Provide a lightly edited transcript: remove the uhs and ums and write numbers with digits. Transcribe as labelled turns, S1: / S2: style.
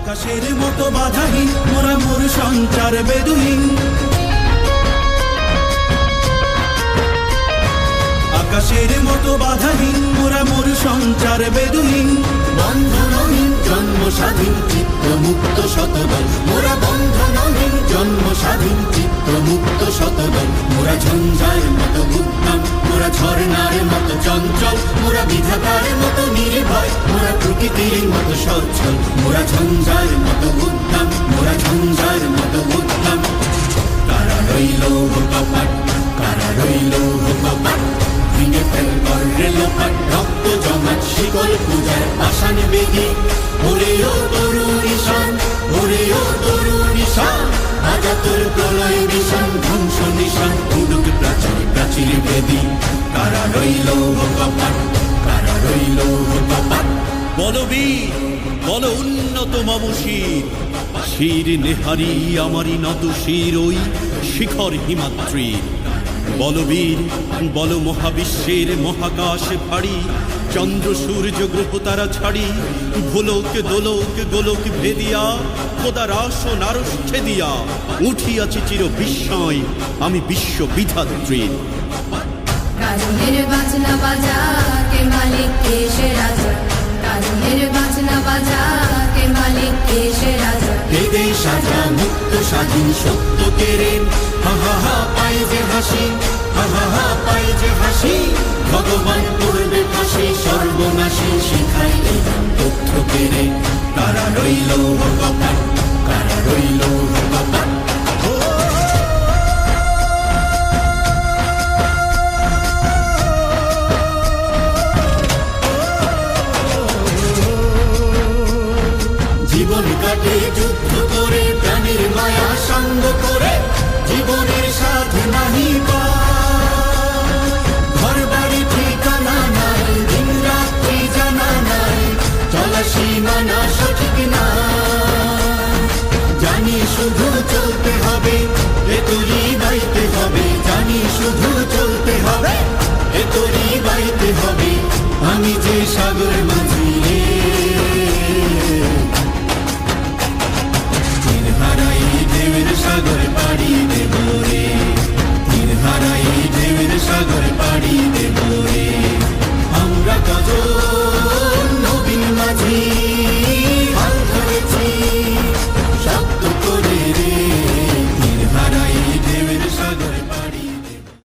S1: আকাশের মতো বাধাহীন মোরা মোর সঞ্চার বেদুহীন, আকাশের মতো বাধাহীন মোরা মোর সঞ্চার বেদুহীন।
S2: বন্ধনহীন জন্ম স্বাধীন চিত্ত মুক্ত শতদল, মোরা বন্ধনহীন জন্ম স্বাধীন চিত্ত মুক্ত শতদল। মোরা ঝঞ্ঝার মতো উদ্যম, মোরা ঝর্ণার মতো চঞ্চল, মোরা বিধাতার মতো নির্ভয়, মোরা প্রকৃতির মতো সচ্ছল। মোরা ঝঞ্ঝার মতো উদ্যম, মোরা ঝঞ্ঝার মতো উদ্যম। কারা রইল কপাট, কারা রইল কপাট, ভেঙে ফেল করে লোপাট। রক্ত জমাট শিকল পূজার পাষাণ বেদি, ওরে ও তরুণ ঈশান, ওরে ও তরুণ ঈশান। আজা তোর প্রলয় নিশান, ধ্বংস নিশান, উডুক প্রাচীর প্রাচীর বেদি। কারা রইল কপাট, কারা রইল কপাট।
S1: বলবীর বল উন্নত মম শির, শির নেহারি আমারি নত শির ওই শিখর হিমাদ্রির। বলবীর বল মহাবিশ্বের মহাকাশ ভারী, চন্দ্র সূর্য গ্রহ তারা ছাড়ি। ভোলক দোলক গোলক ভেদিয়া, খোদার আসন আরশ ছেদিয়া। উঠিয়াছি চির বিস্ময় আমি বিশ্ব বিধাত্রীর।
S3: কাজলের বাজনা বাজা কে মালিক কে সে রাজা, কাজলের বাজনা বাজা কে মালিক কে সে রাজা।
S2: বেদে সাজা মুক্ত স্বাধীন সত্য কেড়ে, হা হা হা পাই যে হাসি, হা হা হা পাই যে হাসি। ভগবান করবে ফাঁসি সর্বনাশী, শিখাই এই তথ্য কেড়ে। কারা রইল কপাট, কারা রইল কপাট। জীবন কাটে যুদ্ধ করে, প্রাণের মায়া সঙ্গ করে। জীবনের সাথে নাহি পায়, ঘর বাড়ি ঠিকানা নাই, দিন রাত্রি জানা নাই, চলা সীমানা সঠিক না। জানি শুধু চলতে হবে, এ তোরই বাইতে হবে। জানি শুধু চলতে হবে, এ তোরই বাইতে হবে। আমি যে সাগর মাঝি